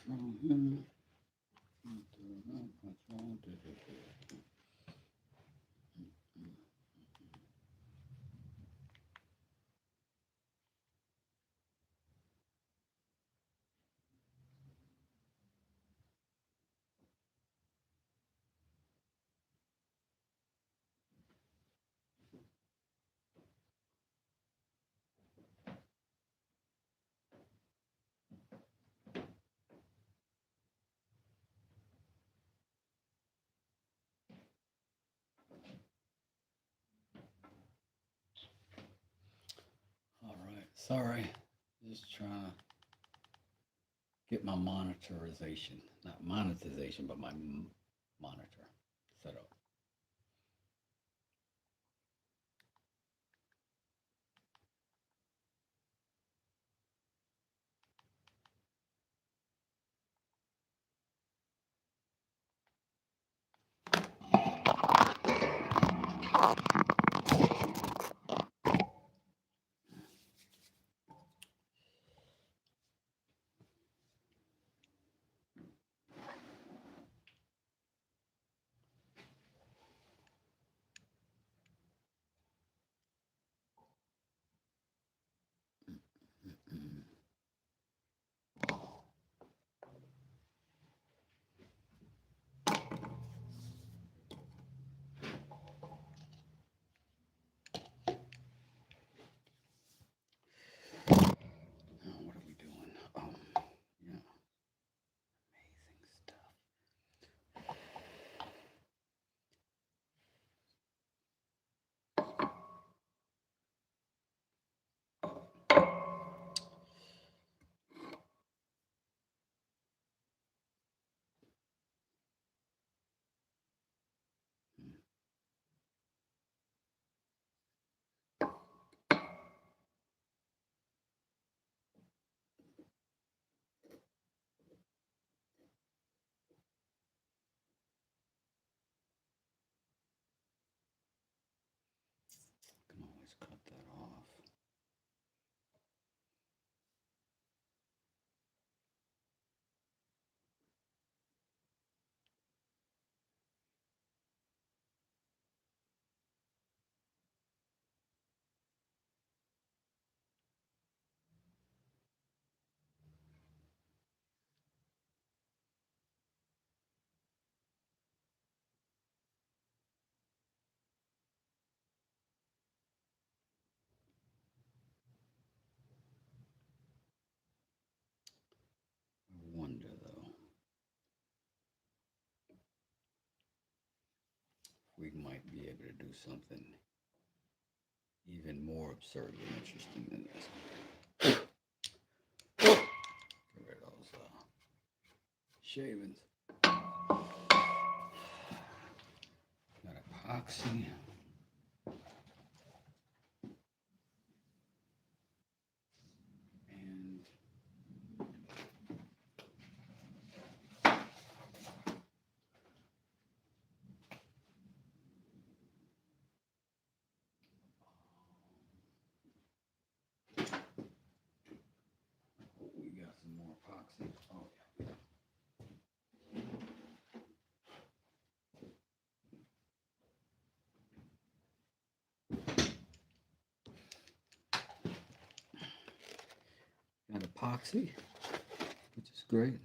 wrong All right, sorry. Just trying to get my monitorization, not monetization, but my monitor set up. What are we doing? Yeah, amazing stuff. I can always cut that off. I wonder though, if we might be able to do something even more absurdly interesting than this. Get rid of those shavings. Got epoxy. And we got some more epoxy. Oh yeah. Got epoxy, which is great.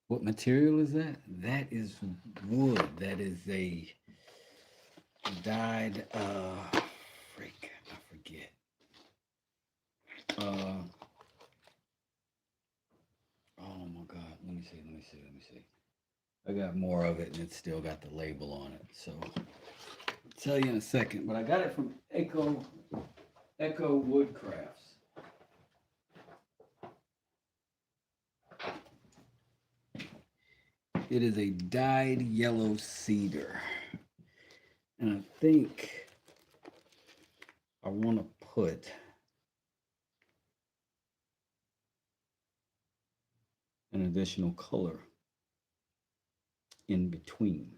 What material is that? That is wood. That is a dyed freak, I forget. Oh my god, let me see. I got more of it and it's still got the label on it. So I'll tell you in a second. But I got it from Echo Woodcrafts. It is a dyed yellow cedar. And I think I want to put an additional color in between.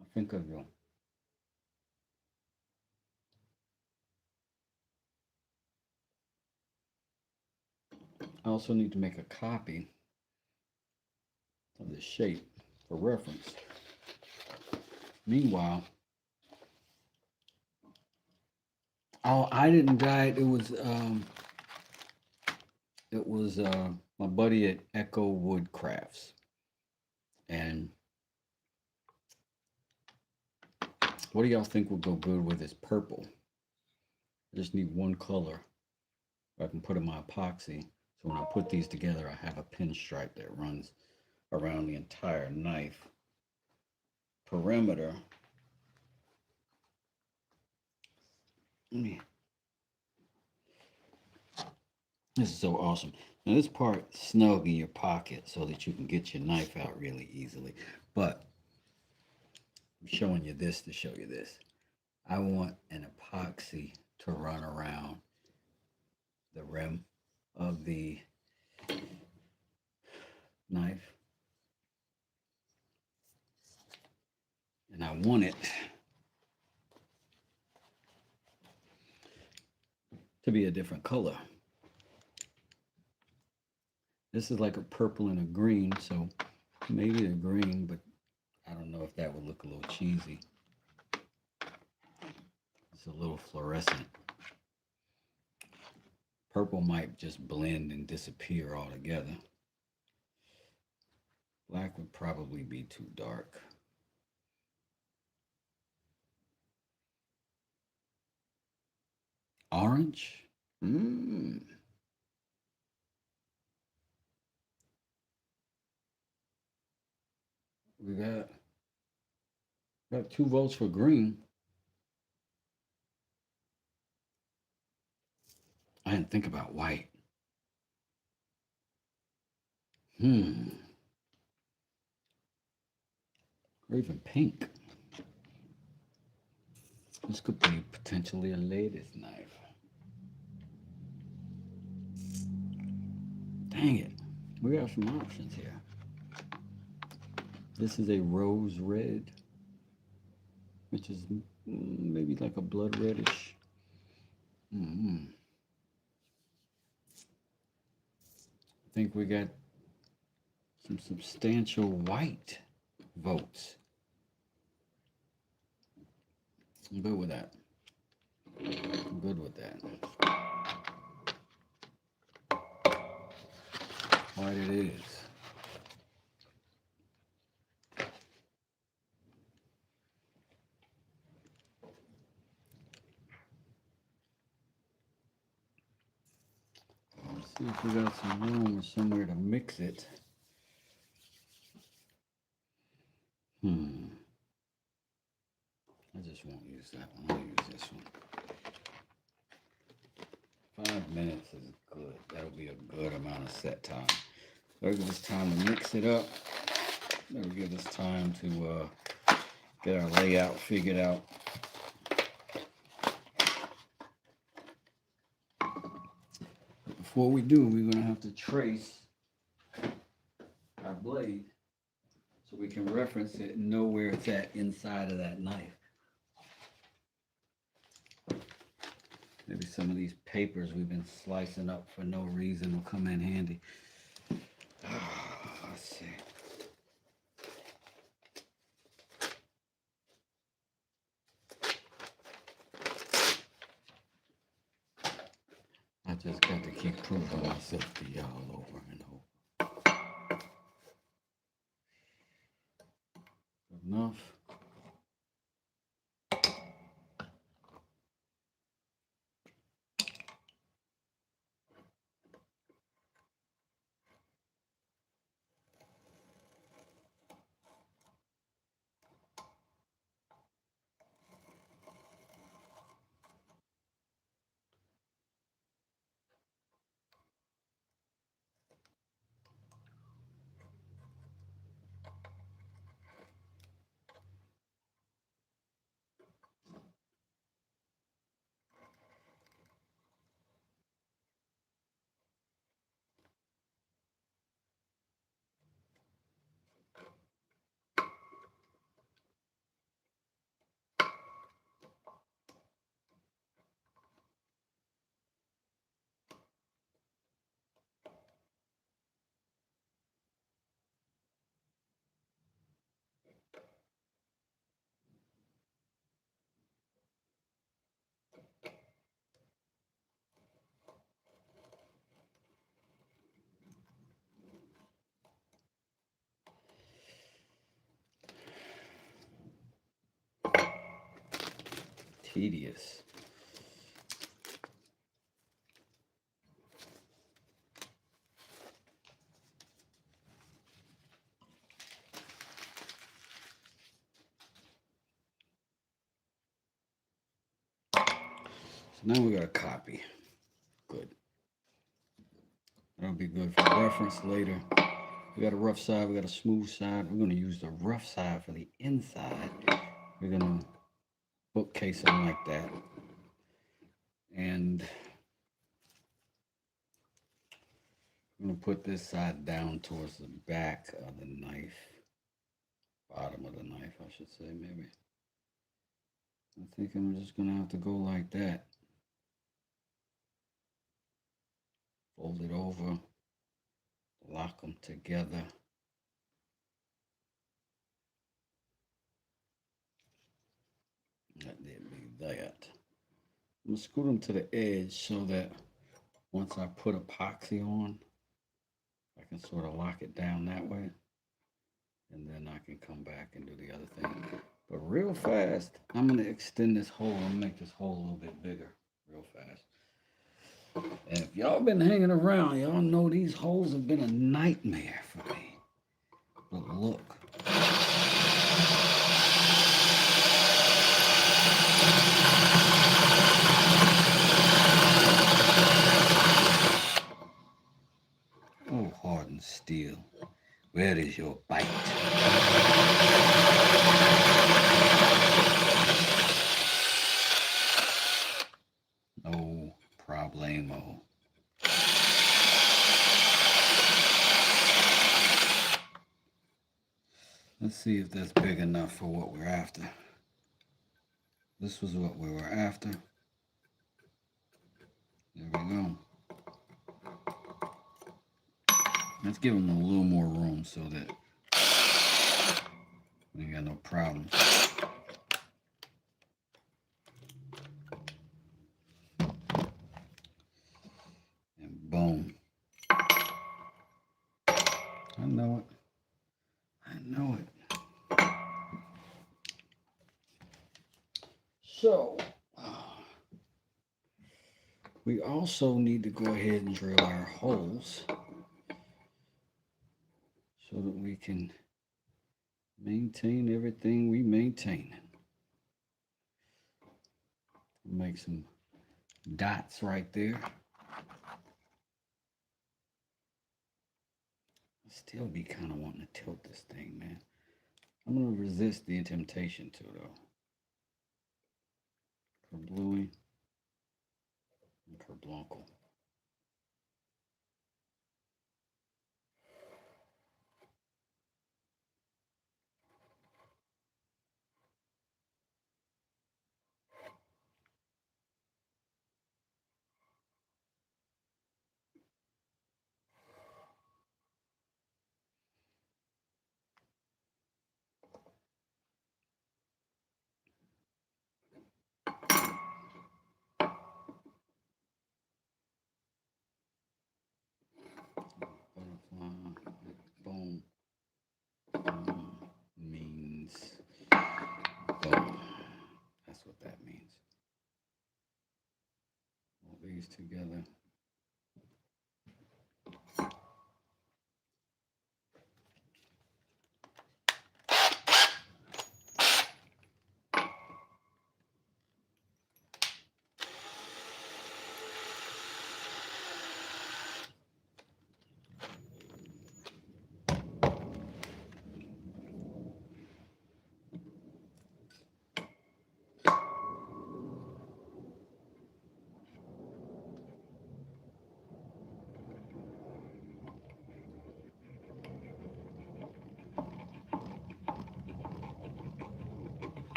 I think I will. I also need to make a copy of the shape for reference. Meanwhile, oh, I didn't dye it. It was my buddy at Echo Wood Crafts, and what do y'all think would go good with this purple? I just need one color I can put in my epoxy. So when I put these together, I have a pinstripe that runs around the entire knife perimeter. This is so awesome. Now this part snug in your pocket so that you can get your knife out really easily. But I'm showing you this to show you this. I want an epoxy to run around the rim of the knife. And I want it to be a different color. This is like a purple and a green, so maybe a green, but I don't know if that would look a little cheesy. It's a little fluorescent. Purple might just blend and disappear altogether. Black would probably be too dark. Orange? We got 2 votes for green. I didn't think about white. Or even pink. This could be potentially a lady's knife. Dang it. We got some options here. This is a rose red, which is maybe like a blood reddish. I think we got some substantial white votes. I'm good with that. I'm good with that. White it is. Let's see if we got some room or somewhere to mix it. I just won't use that one. I'll use this one. 5 minutes is good. That'll be a good amount of set time. That'll give us time to mix it up. That'll give us time to get our layout figured out. But before we do, we're going to have to trace our blade so we can reference it and know where it's at inside of that knife. Maybe some of these papers we've been slicing up for no reason will come in handy. Let's see. I just got to keep proving myself to y'all over and over. Enough. tedious. So now we got a copy. Good. That'll be good for reference later. We got a rough side, we got a smooth side. We're going to use the rough side for the inside. We're going to bookcase them like that. And I'm going to put this side down towards the back of the knife. Bottom of the knife, I should say, maybe. I think I'm just going to have to go like that. Fold it over. Lock them together. That did be that. I'm going to screw them to the edge so that once I put epoxy on, I can sort of lock it down that way. And then I can come back and do the other thing. But real fast, I'm going to extend this hole and make this hole a little bit bigger real fast. And if y'all been hanging around, y'all know these holes have been a nightmare for me. But look. Oh, hardened steel, where is your bite? No problemo. Let's see if that's big enough for what we're after. This was what we were after. There we go. Let's give them a little more room so that we ain't got no problems. And boom. I know it. I know it. So, we also need to go ahead and drill our holes so that we can maintain everything we maintain. Make some dots right there. I still be kind of wanting to tilt this thing, man. I'm going to resist the temptation to, though. Kerbluey and kerblunkle. Butterfly, boom, means boom. That's what that means. All these together.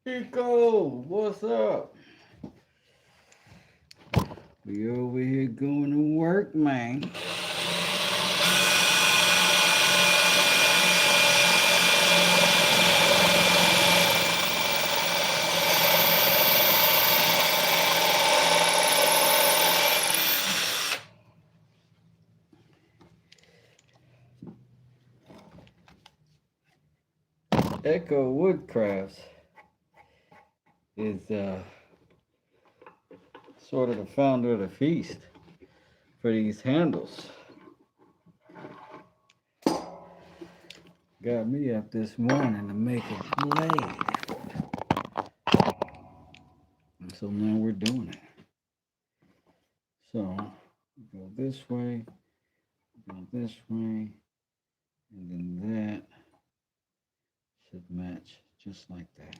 Chico, what's up? We over here going to work, man. Echo Woodcrafts is sort of the founder of the feast for these handles. Got me up this morning to make a blade. And so now we're doing it. So go this way, go this way, and then that should match just like that.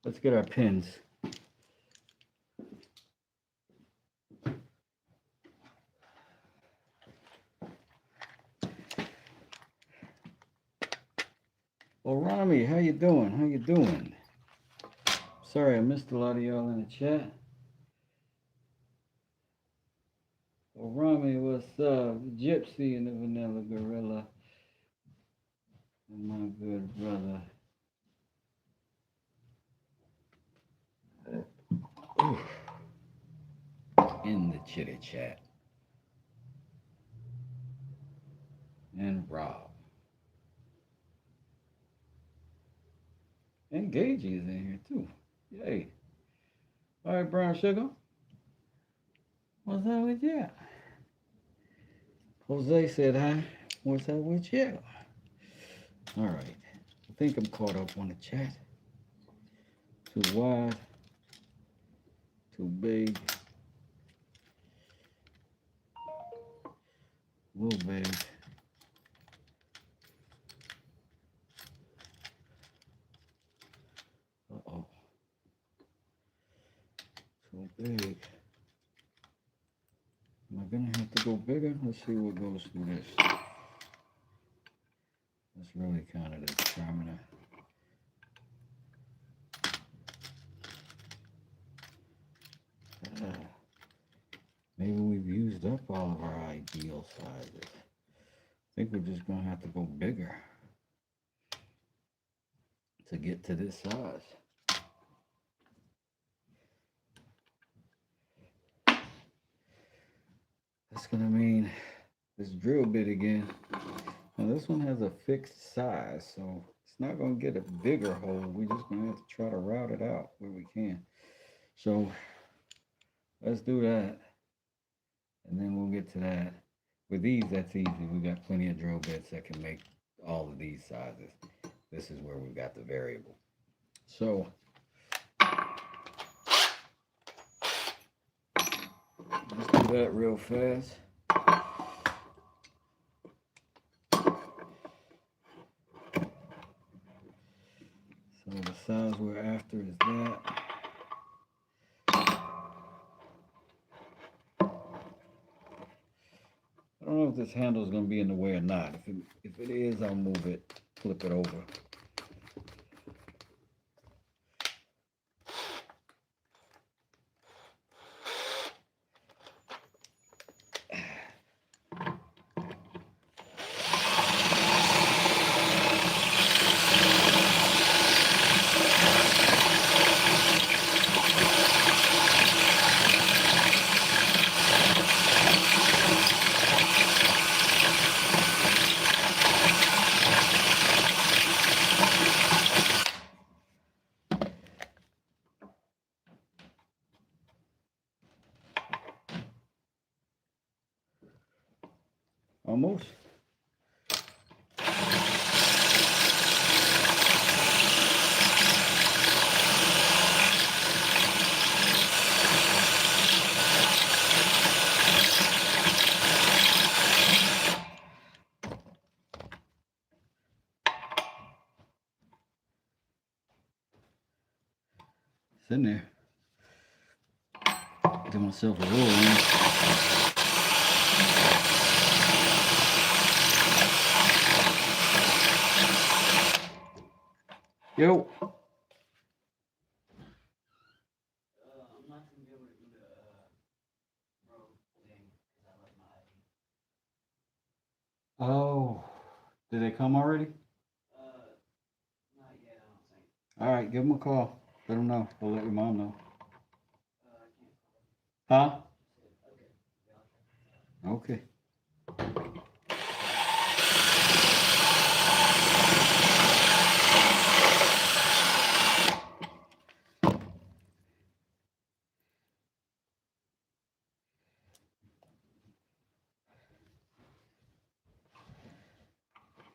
Let's get our pins. Well, Rami, how you doing? How you doing? Sorry, I missed a lot of y'all in the chat. Well, Rami, what's up? Gypsy and the Vanilla Gorilla. And my good brother. Ooh. In the chitty chat. And Rob. And Gagey is in here too. Yay. All right, Brown Sugar. What's up with you? Jose said hi. What's up with you? All right. I think I'm caught up on the chat. Too wide. Too big. A little big. Uh-oh. Too big. Am I gonna have to go bigger? Let's see what goes through this. That's really kind of the determiner. Maybe we've used up all of our ideal sizes. I think we're just gonna have to go bigger to get to this size. That's gonna mean this drill bit again. Now this one has a fixed size, so it's not gonna get a bigger hole. We're just gonna have to try to route it out where we can. So let's do that, and then we'll get to that. With these, that's easy. We got plenty of drill bits that can make all of these sizes. This is where we've got the variable. So let's do that real fast. So the size we're after is that. I don't know if this handle is going to be in the way or not. If it is, I'll move it, flip it over. Almost. It's in there. Give myself a roll, man. Yo. I'm not gonna be able to do the road thing because I left my ID. Oh, did they come already? Not yet, I don't think. All right, give them a call. Let them know. We'll let your mom know. Huh? Okay.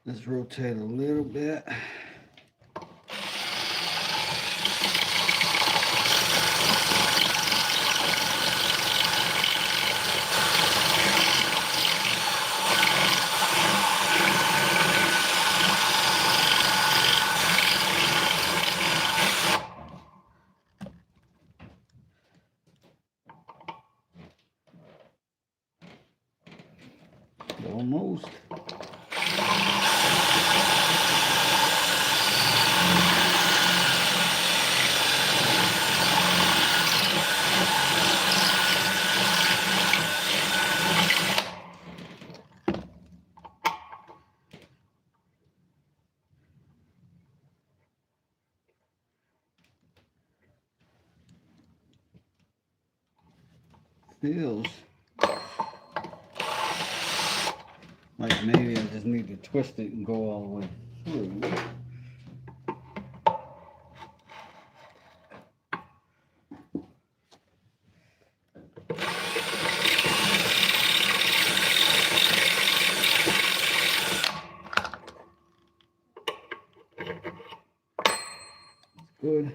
Let's rotate a little bit. Almost. Feels like maybe I just need to twist it and go all the way through. Good.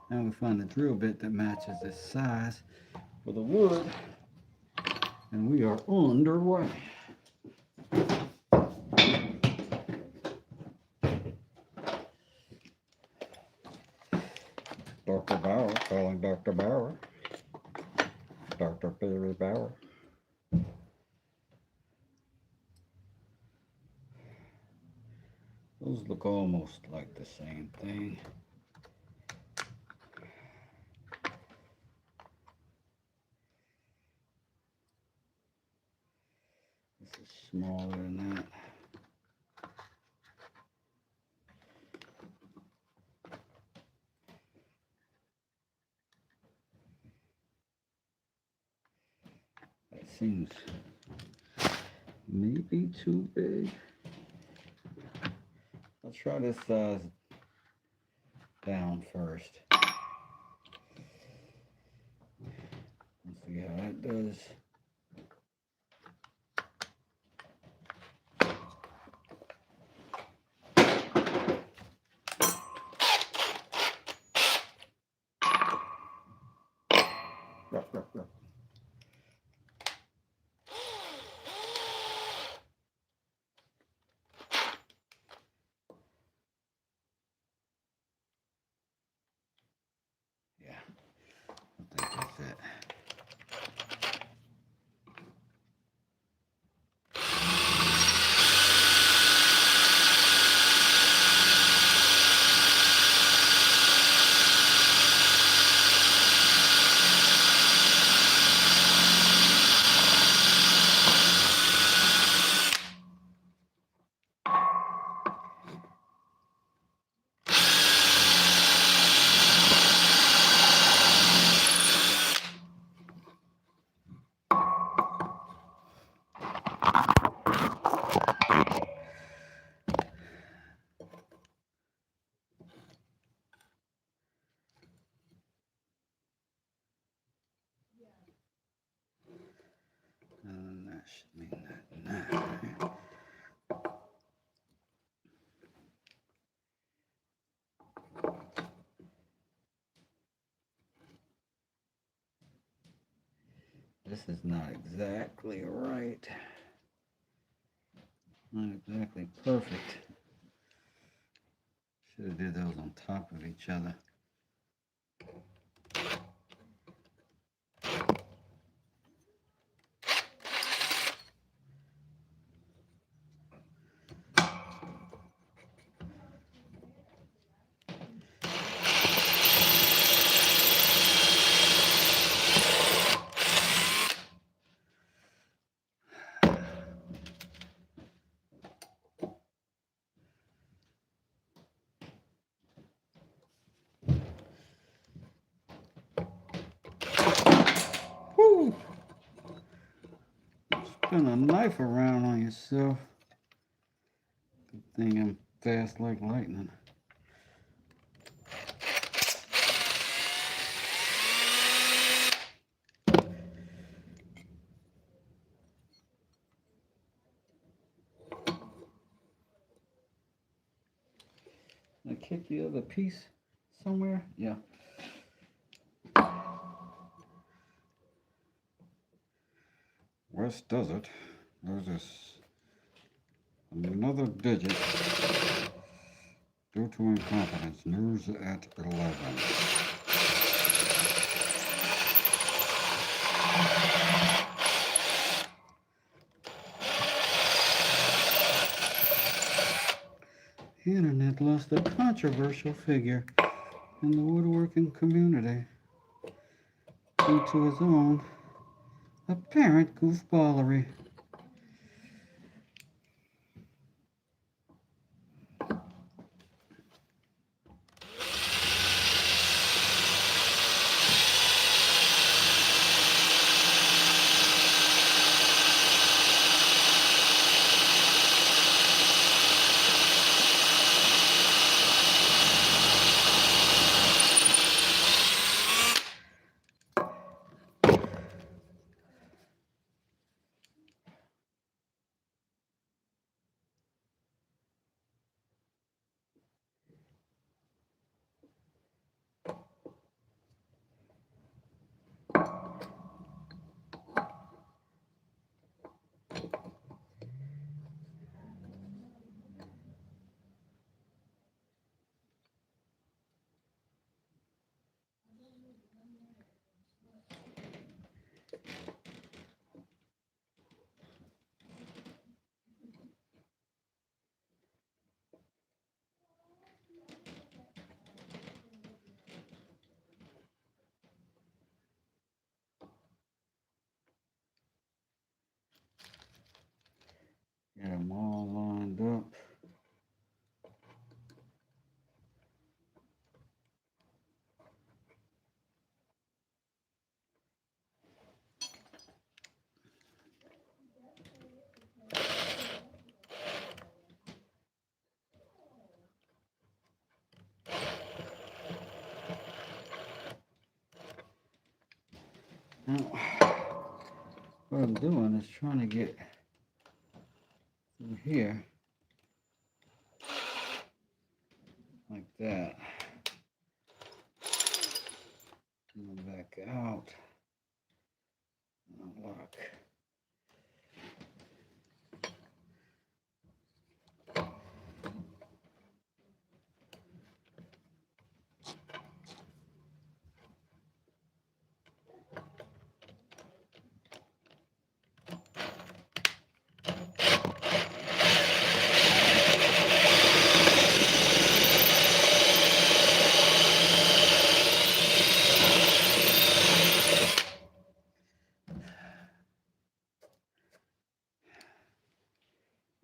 Now we find the drill bit that matches this size for the wood, and we are underway. Dr. Bauer, calling Dr. Bauer. Dr. Perry Bauer. Those look almost like the same thing. This is smaller than that. That seems maybe too big. Let's try this size down first. Let's see how that does. Yeah, I think that's it. Should mean that now. This is not exactly right. Not exactly perfect. Should have did those on top of each other. Whew! Spin a knife around on yourself. Good thing I'm fast like lightning. I kick the other piece somewhere? Yeah. West does it. There's this another digit due to incompetence. News at 11. The internet lost a controversial figure in the woodworking community due to his own apparent goofballery. Get them all lined up. Now, what I'm doing is trying to get through here like that. And then back out. Unlock.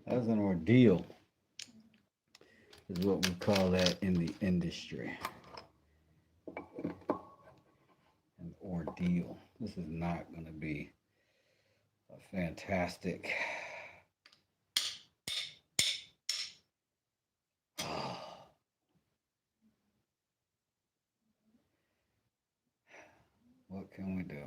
That's an ordeal, is what we call that in the industry. An ordeal. This is not going to be a fantastic. What can we do?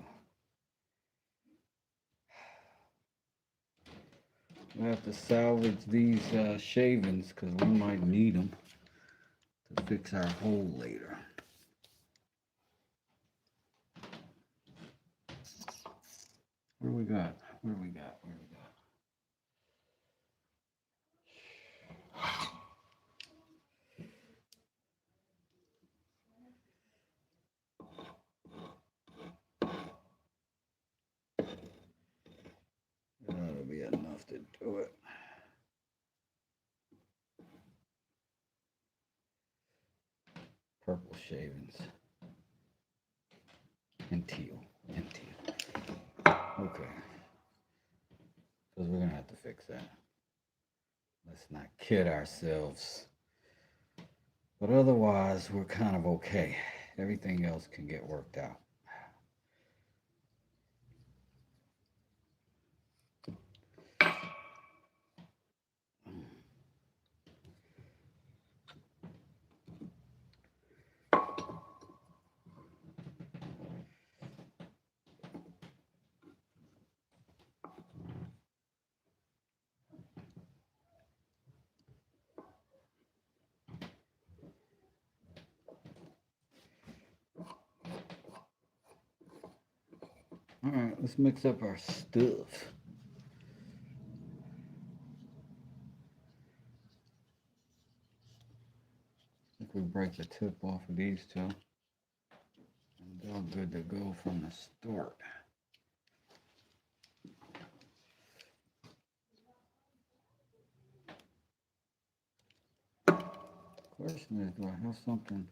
We have to salvage these shavings because we might need them to fix our hole later. What do we got? What do we got? What do we got? That'll be enough to do it. Purple shavings. And teal. And teal. Okay. Because we're going to have to fix that. Let's not kid ourselves. But otherwise, we're kind of okay. Everything else can get worked out. All right, let's mix up our stuff. I think we break the tip off of these two. And they're good to go from the start. Question is, do I have something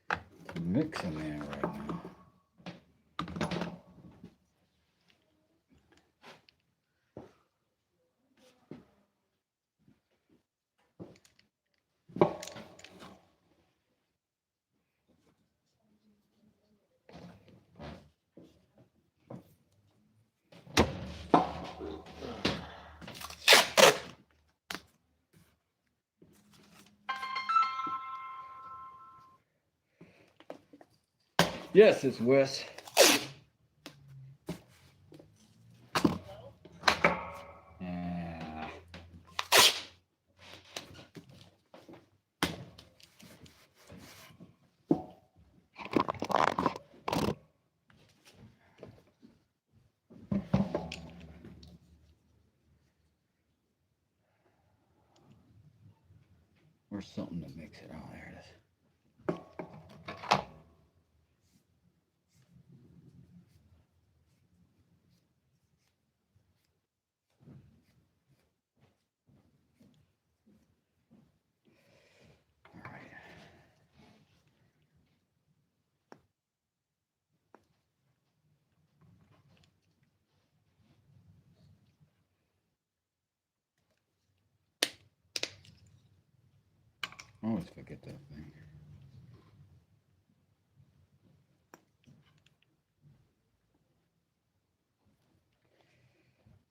to mix them in right now? Yes, it's Wes. Yeah. Or something to mix it. Oh, there it is. All right. I always forget that thing.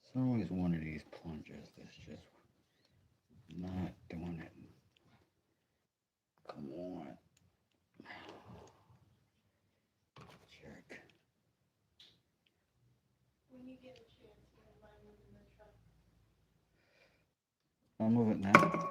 It's always one of these plungers that's just not doing it. Come on. Jerk. When you get a chance, you don't mind moving the truck. I'll move it now.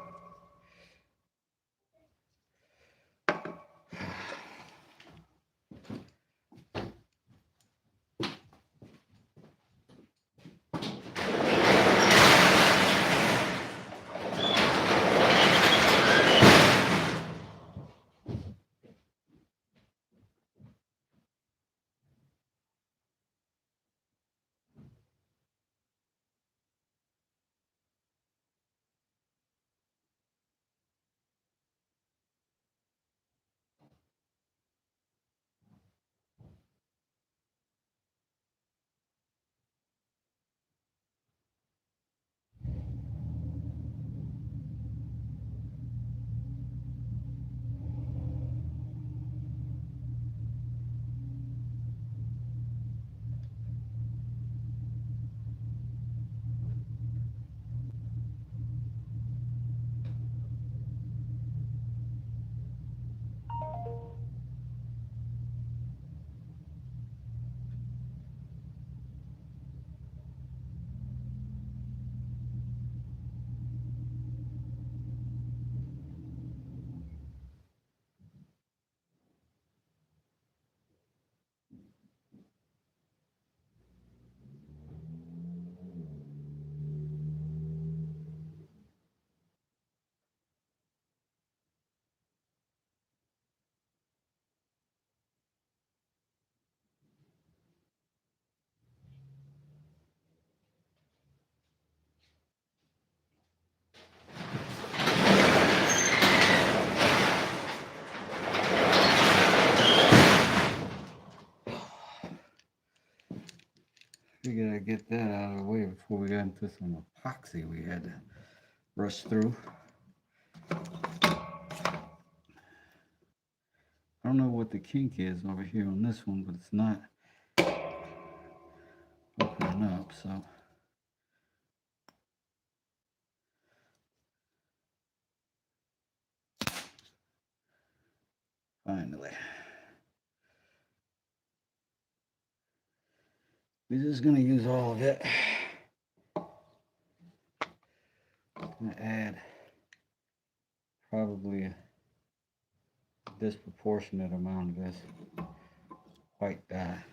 Figured I'd get that out of the way before we got into some epoxy we had to rush through. I don't know what the kink is over here on this one, but it's not opening up, so. Finally. We're just gonna use all of it. I'm gonna add probably a disproportionate amount of this white dye.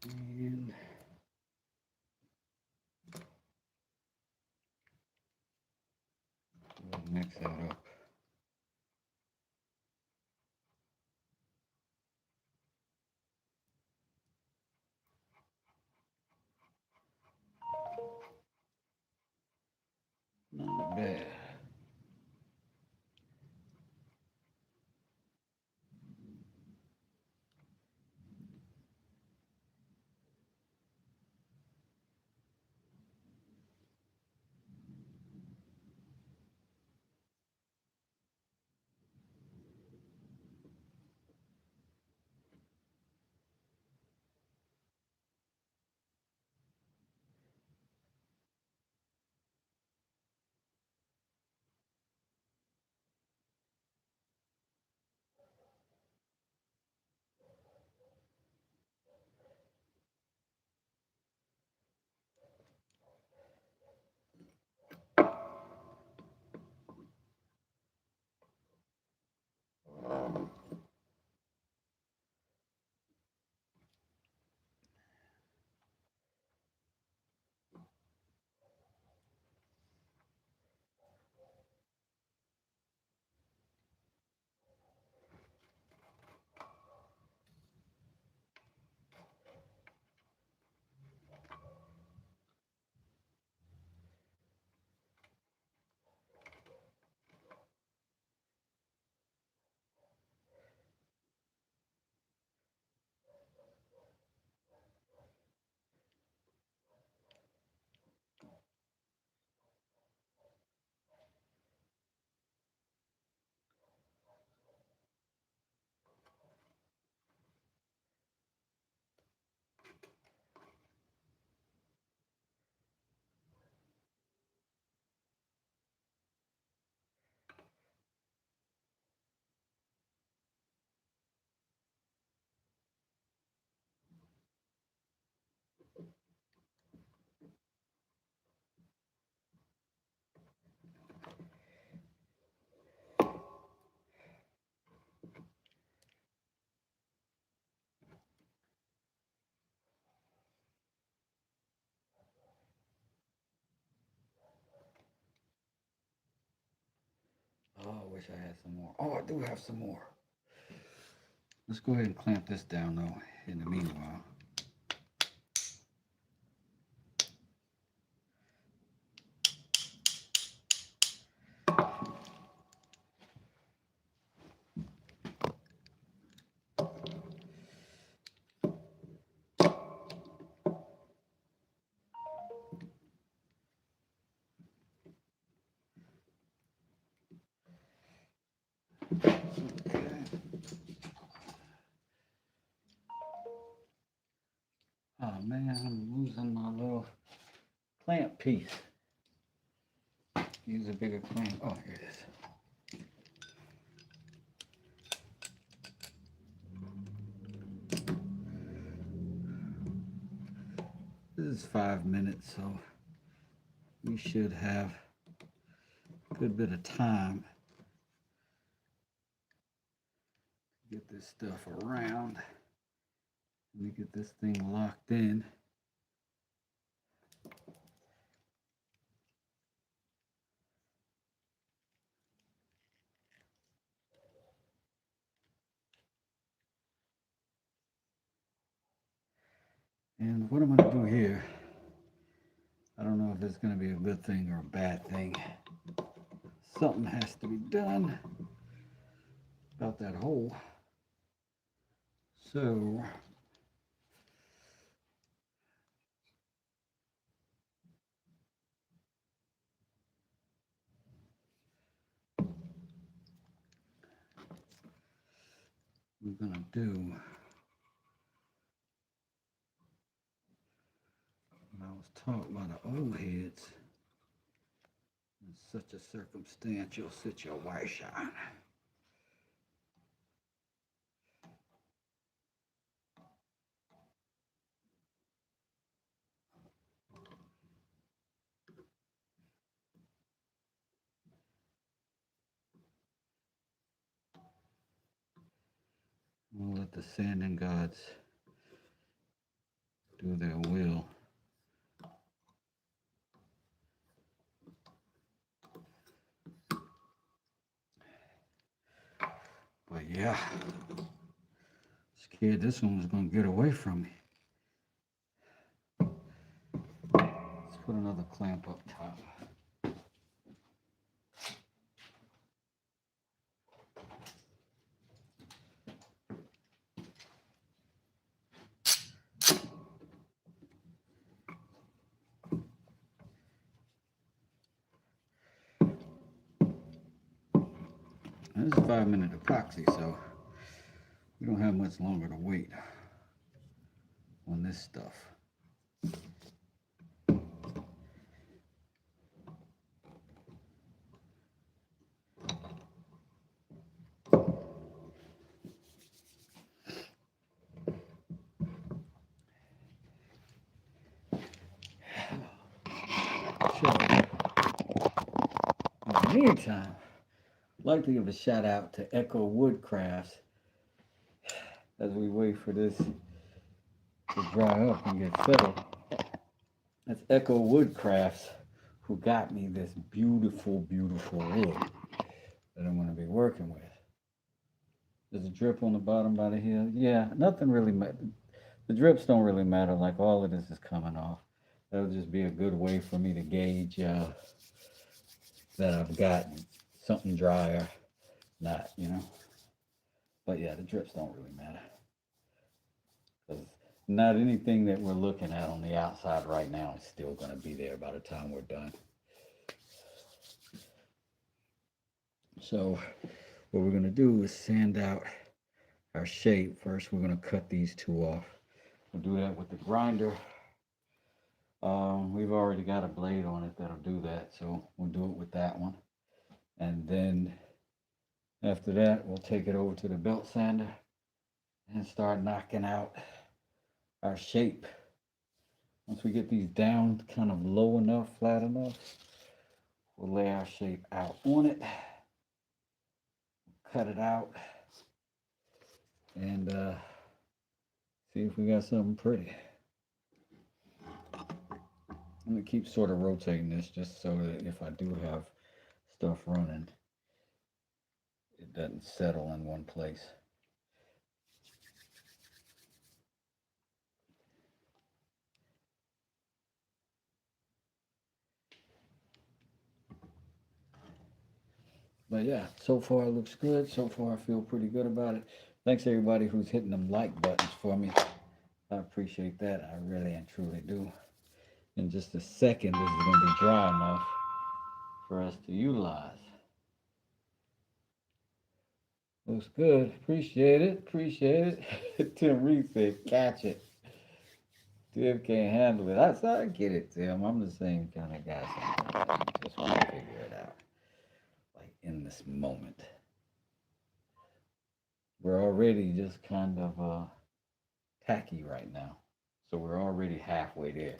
And we'll mix that up. Not bad. Oh, I wish I had some more. Oh, I do have some more. Let's go ahead and clamp this down though in the meanwhile. Okay. Oh man, I'm losing my little clamp piece. Use a bigger clamp. Oh, here it is. This is 5 minutes, so we should have a good bit of time to get this stuff around. Let me get this thing locked in. And what I'm going to do here, I don't know if it's going to be a good thing or a bad thing. Something has to be done about that hole. So we're going to do what I was taught by the old heads. In such a circumstance, you'll sit your wife on. We'll let the sanding gods do their will. But yeah, scared this one was going to get away from me. Let's put another clamp up top. Now, this is 5-minute epoxy, so we don't have much longer to wait on this stuff. So, in the meantime, I'd like to give a shout out to Echo Woodcrafts as we wait for this to dry up and get settled. That's Echo Woodcrafts who got me this beautiful, beautiful wood that I'm going to be working with. There's a drip on the bottom by the hill. Yeah, nothing really matters. The drips don't really matter. Like all of this is coming off. That'll just be a good way for me to gauge that I've got something drier, not, you know. But yeah, the drips don't really matter. Because not anything that we're looking at on the outside right now is still going to be there by the time we're done. So what we're going to do is sand out our shape. First, we're going to cut these two off. We'll do that with the grinder. We've already got a blade on it that'll do that, so we'll do it with that one. And then after that, we'll take it over to the belt sander and start knocking out our shape. Once we get these down kind of low enough, flat enough, we'll lay our shape out on it, cut it out, and see if we got something pretty. I'm going to keep sort of rotating this just so that if I do have stuff running, it doesn't settle in one place. But yeah, so far it looks good. So far I feel pretty good about it. Thanks everybody who's hitting them like buttons for me. I appreciate that. I really and truly do. In just a second, this is going to be dry enough for us to utilize. Looks good. Appreciate it. Appreciate it. Tim Reed said, catch it. Tim can't handle it. I get it, Tim. I'm the same kind of guy sometimes. I just want to figure it out. Like in this moment. We're already just kind of tacky right now. So we're already halfway there.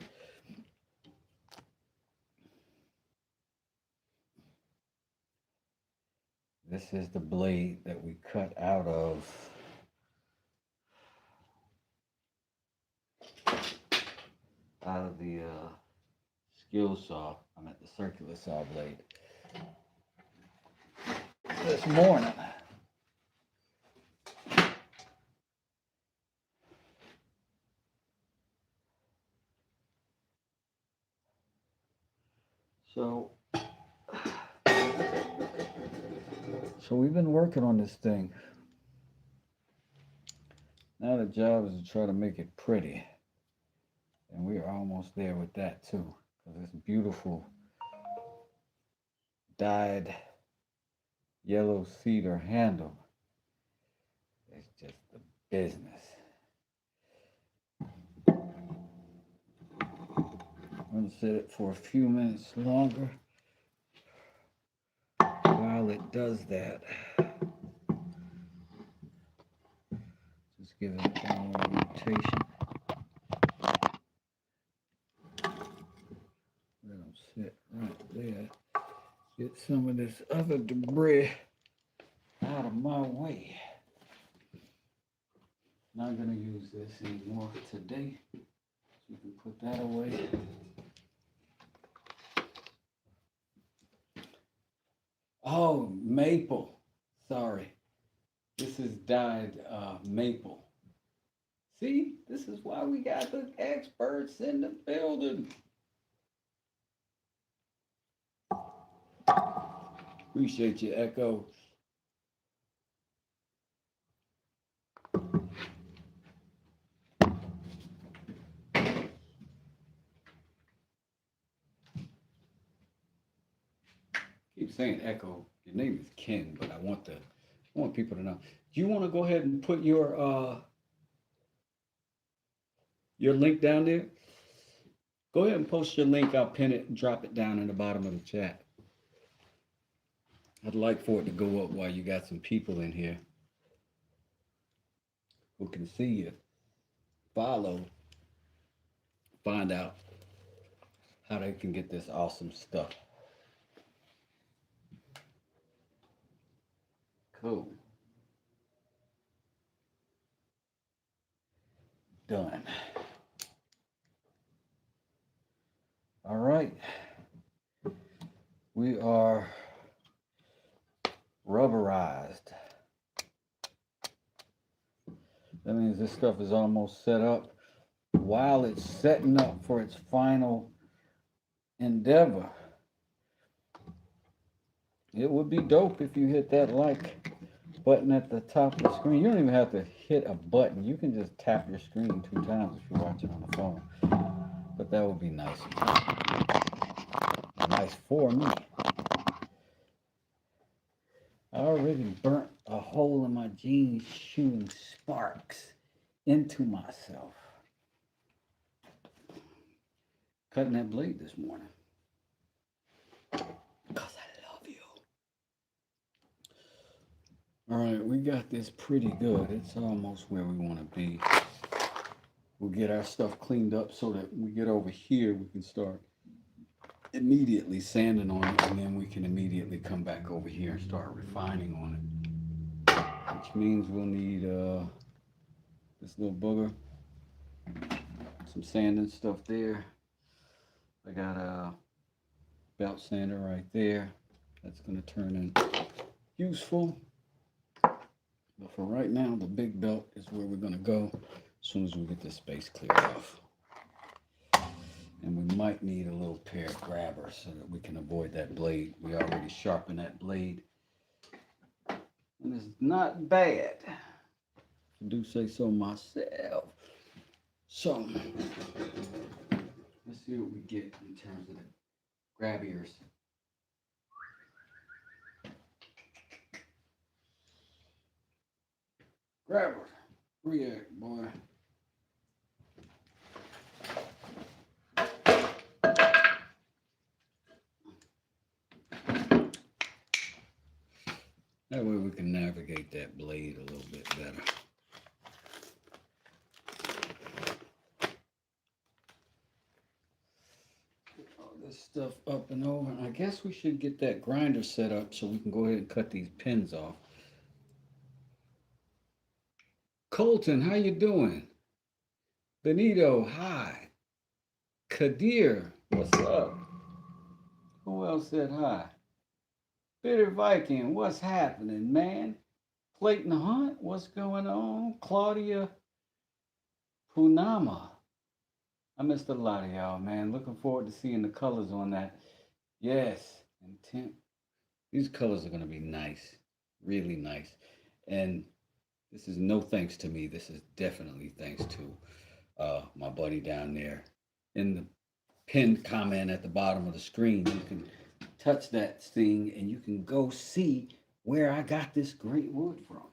This is the blade that we cut out of the skill saw. I'm at the circular saw blade this morning. So we've been working on this thing. Now the job is to try to make it pretty. And we are almost there with that too. Because it's beautiful dyed yellow cedar handle. It's just the business. I'm going to set it for a few minutes longer while it does that. Just give it a little rotation. Let them sit right there. Get some of this other debris out of my way. Not going to use this anymore today. You can put that away. Oh, maple. Sorry. This is dyed maple. See, this is why we got the experts in the building. Appreciate you, Echo. Keep saying Echo. Your name is Ken, but I want people to know. Do you want to go ahead and put your link down there? Go ahead and post your link. I'll pin it and drop it down in the bottom of the chat. I'd like for it to go up while you got some people in here who can see you, follow, find out how they can get this awesome stuff. Cool. Done. All right. We are rubberized. That means this stuff is almost set up. While it's setting up for its final endeavor, it would be dope if you hit that like button at the top of the screen. You don't even have to hit a button. You can just tap your screen 2 times if you're watching on the phone. But that would be nice. Nice for me. I already burnt a hole in my jeans shooting sparks into myself. Cutting that blade this morning. Because I love you. All right, we got this pretty good. It's almost where we want to be. We'll get our stuff cleaned up so that when we get over here, we can start immediately sanding on it, and then we can immediately come back over here and start refining on it. Which means we'll need this little booger, some sanding stuff there. I got a belt sander right there. That's going to turn in useful. But for right now, the big belt is where we're going to go as soon as we get this space cleared off. And we might need a little pair of grabbers so that we can avoid that blade. We already sharpened that blade. And it's not bad. I do say so myself. So, let's see what we get in terms of the grabbiers. Grabber, react, boy. That way we can navigate that blade a little bit better. Get all this stuff up and over. I guess we should get that grinder set up so we can go ahead and cut these pins off. Colton, how you doing? Benito, hi. Kadir, what's up? Who else said hi? Bitter Viking, what's happening, man? Clayton Hunt, what's going on? Claudia Punama. I missed a lot of y'all, man. Looking forward to seeing the colors on that. Yes, intent. These colors are going to be nice. Really nice. And this is no thanks to me. This is definitely thanks to my buddy down there. In the pinned comment at the bottom of the screen, you can touch that thing and you can go see where I got this great wood from.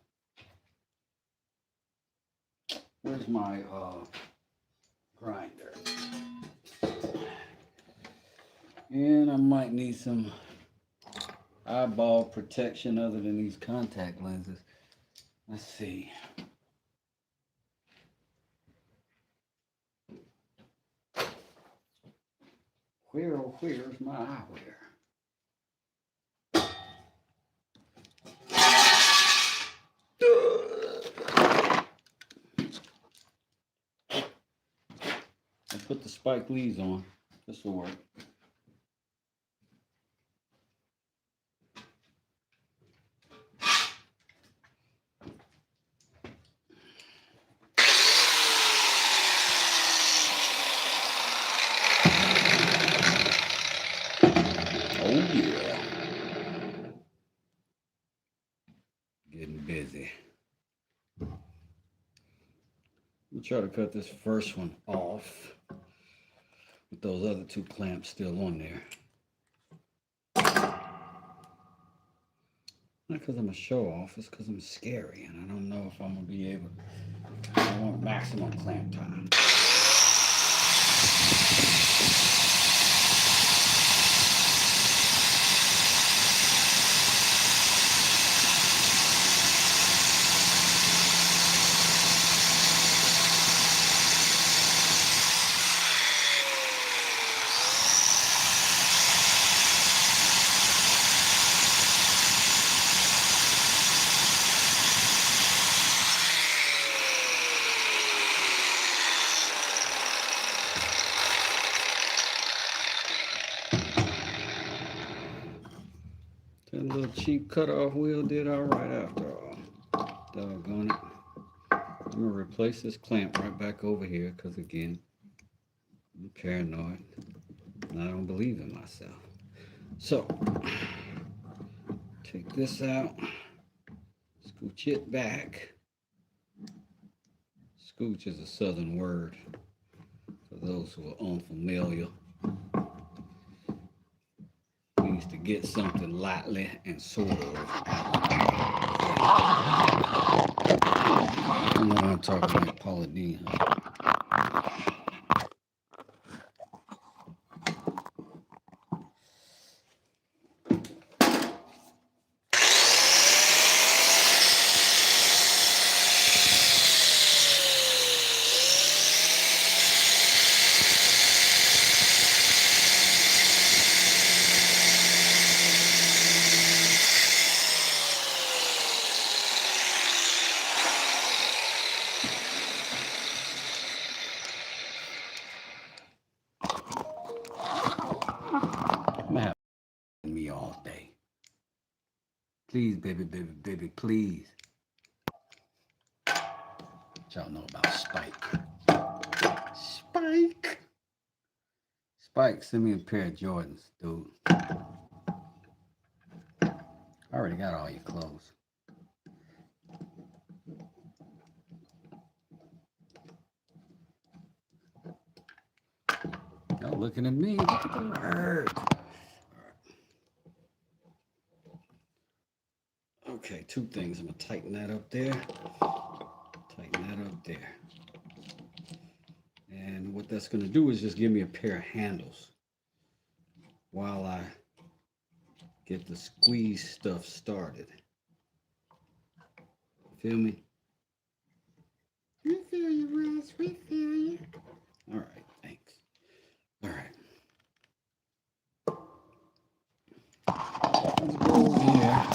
Where's my grinder? And I might need some eyeball protection other than these contact lenses. Let's see. Where, oh, where's my eyewear? I put the Spike Lees on. This will work. Oh yeah. Getting busy. We'll try to cut this first one off with those other two clamps still on there. Not because I'm a show off, it's because I'm scary and I don't know if I'm going to be able to. I want maximum clamp time. That little cheap cutoff wheel did all right after all. Doggone it. I'm going to replace this clamp right back over here because, again, I'm paranoid and I don't believe in myself. So, take this out, scooch it back. Scooch is a southern word for those who are unfamiliar. Means to get something lightly and sort of out. I'm not talking like Paula Deen. Me all day. Please, baby, baby, baby, please. What y'all know about Spike? Spike! Spike, send me a pair of Jordans, dude. I already got all your clothes. Y'all looking at me. Look at the word. Okay, two things. I'm going to tighten that up there. Tighten that up there. And what that's going to do is just give me a pair of handles while I get the squeeze stuff started. Feel me? We feel you, Russ. We feel you. All right, thanks. All right. Let's go over here.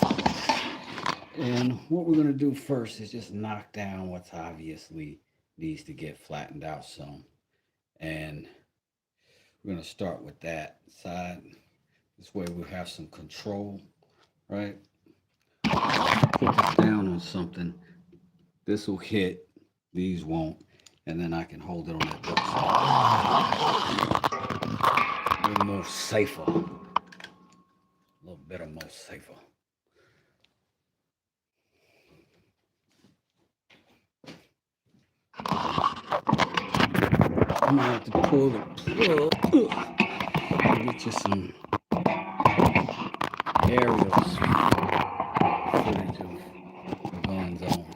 And what we're going to do first is just knock down what's obviously needs to get flattened out some. And we're going to start with that side. This way we'll have some control, right? Put this down on something. This will hit, these won't. And then I can hold it on that book side. A little more safer. A little bit more safer. I'm gonna have to pull the plug and get you some aerials footage of the gun zones.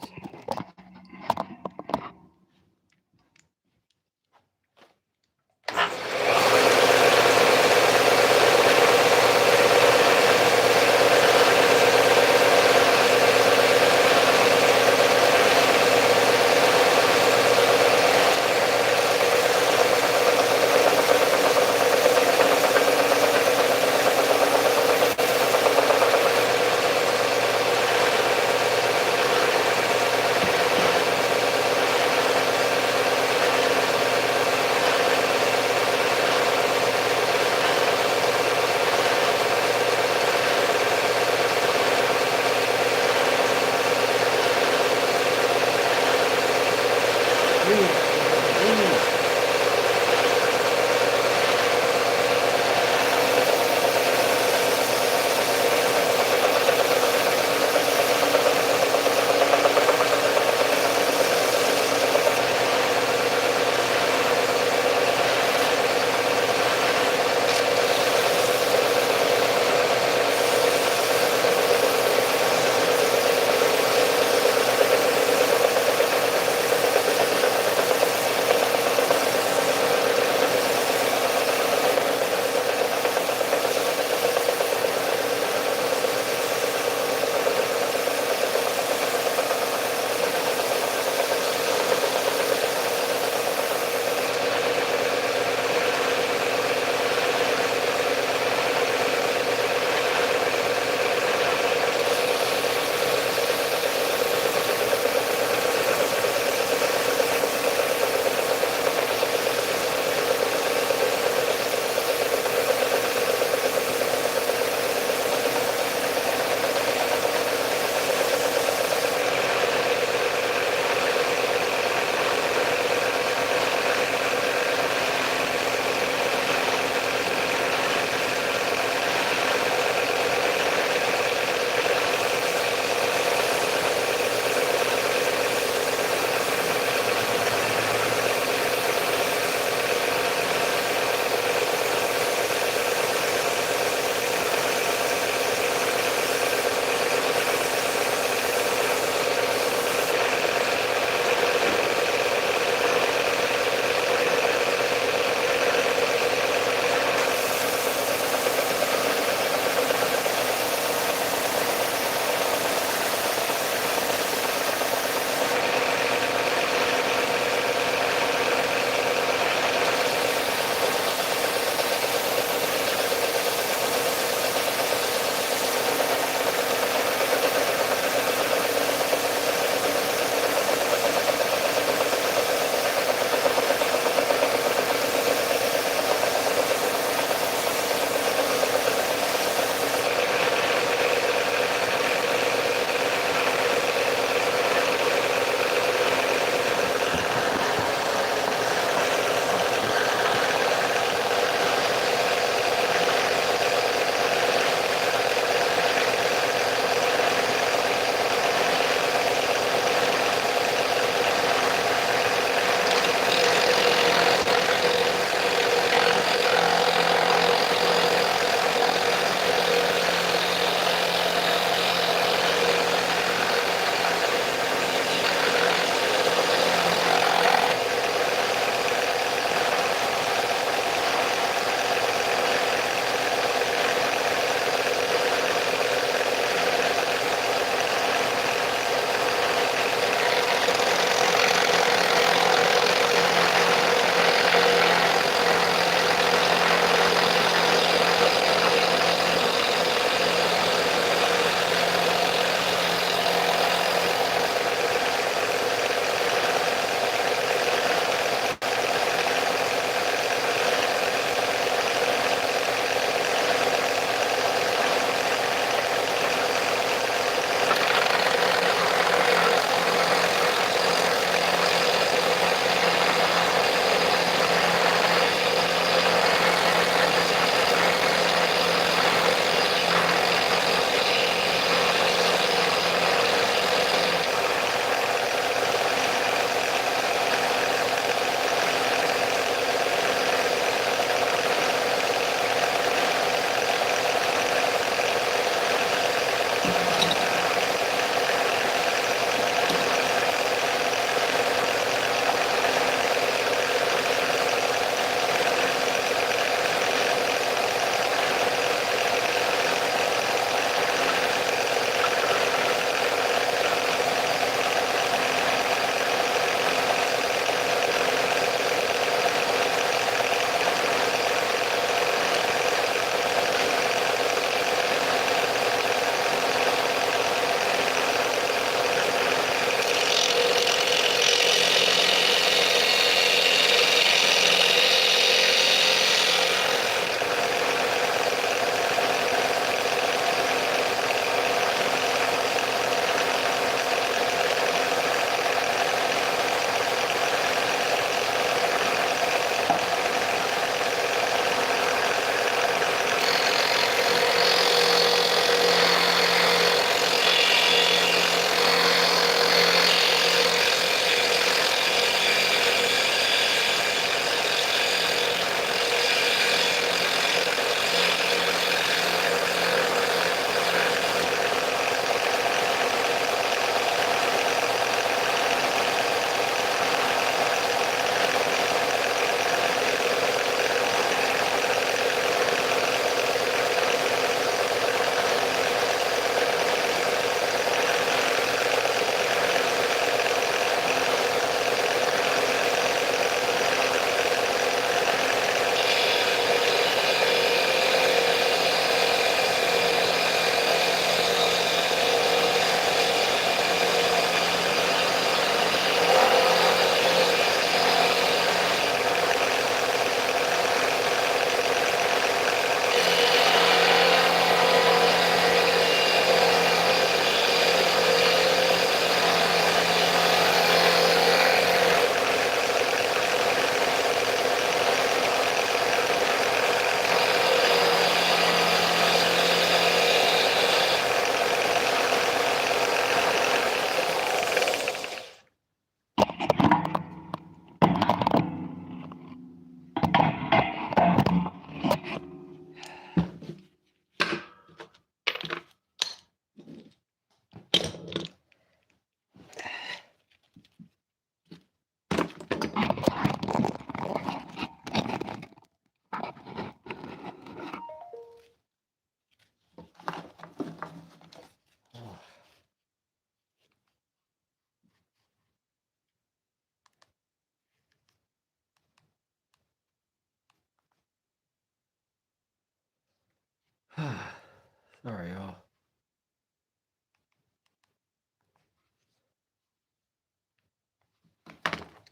Sorry, y'all.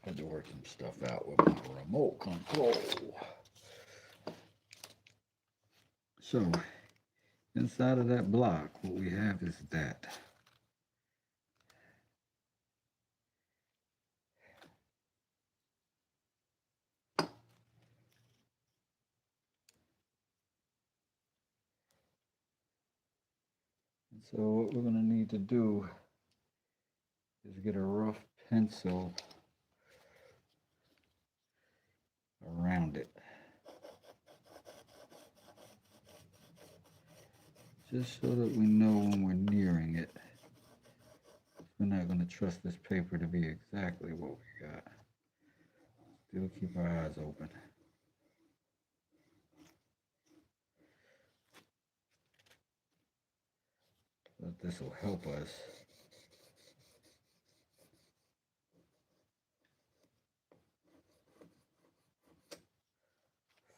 Had to work some stuff out with my remote control. So, inside of that block, what we have is that. And so what we're going to need to do is get a rough pencil around it. Just so that we know when we're nearing it. We're not going to trust this paper to be exactly what we got. Still keep our eyes open. But this will help us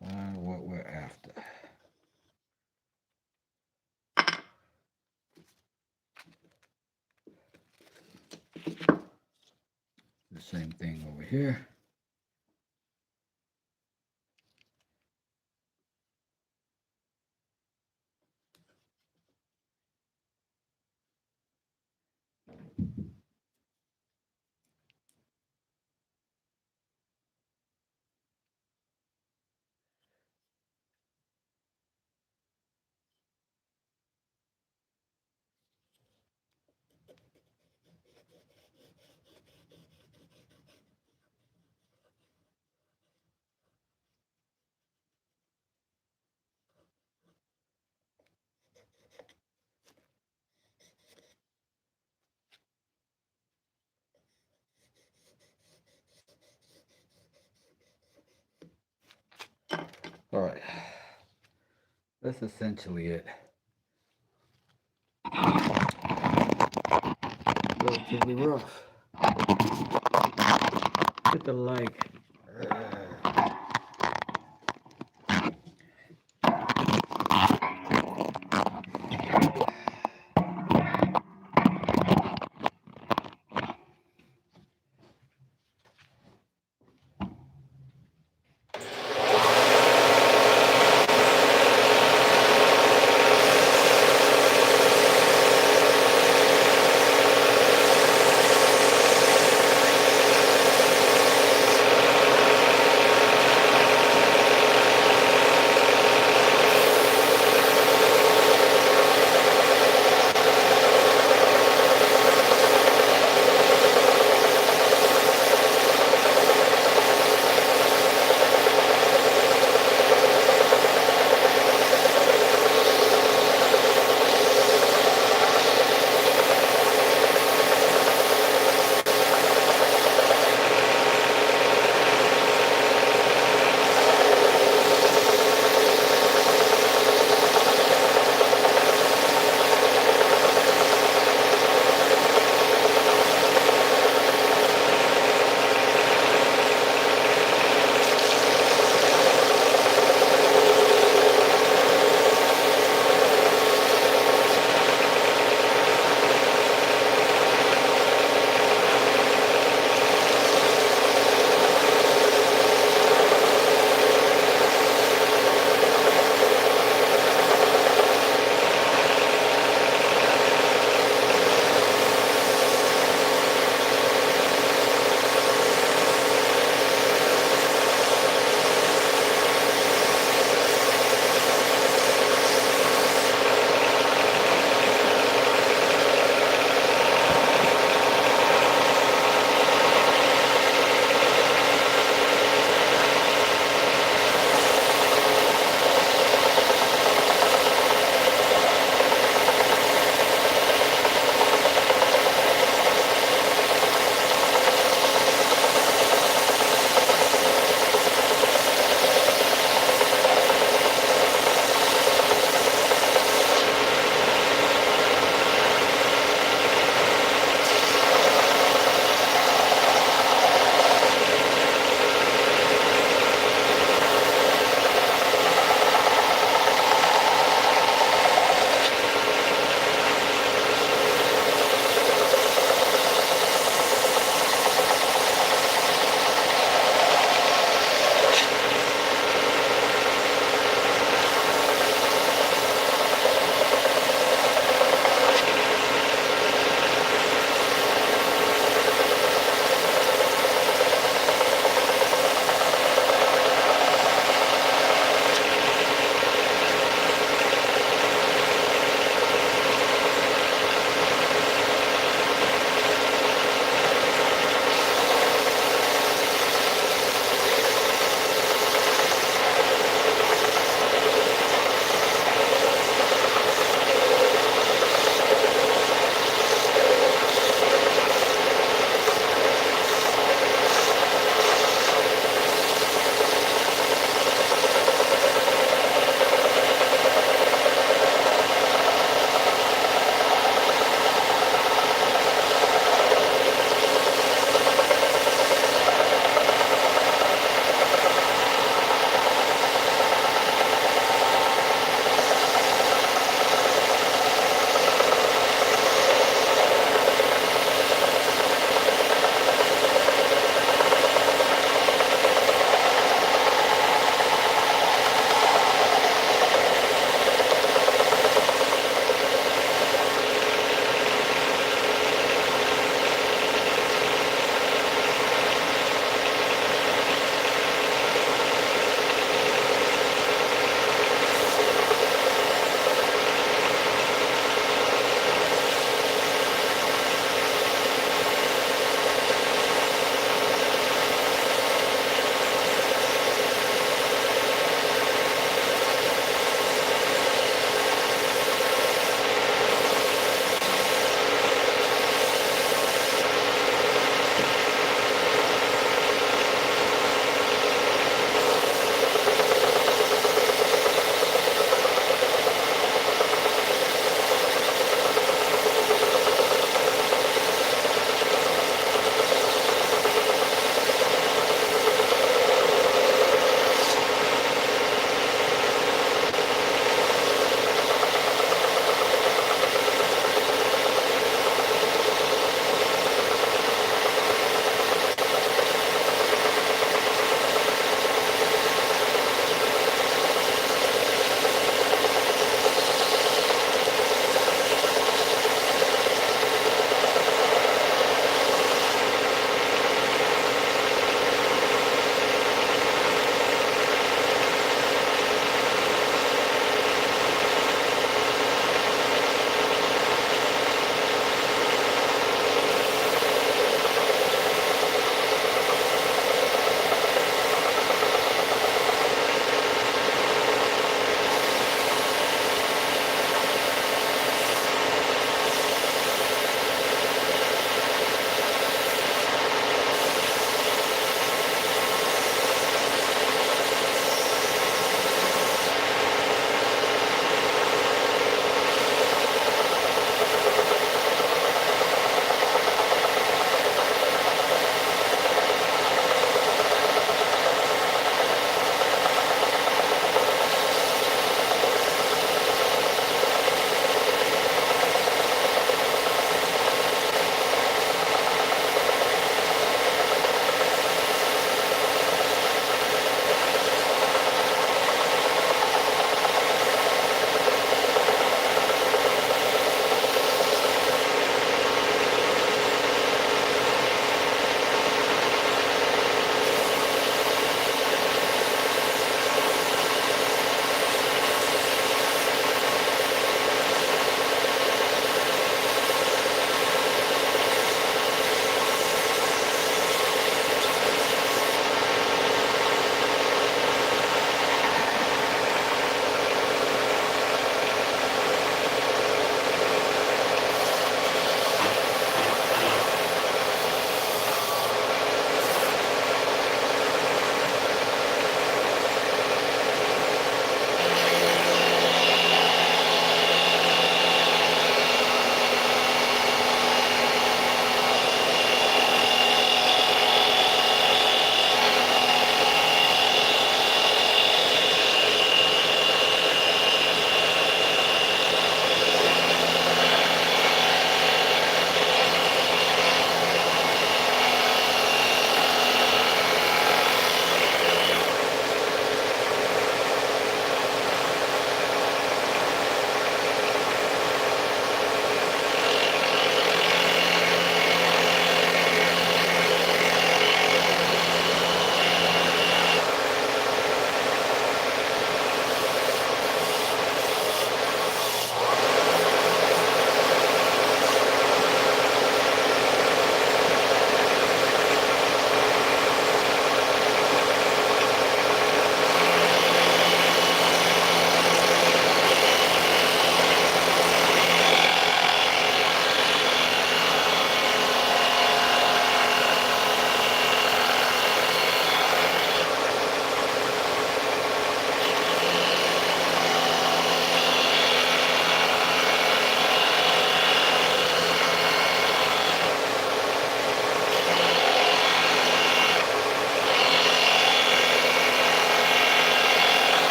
find what we're after. The same thing over here. All right, that's essentially it. Relatively rough. Hit the like.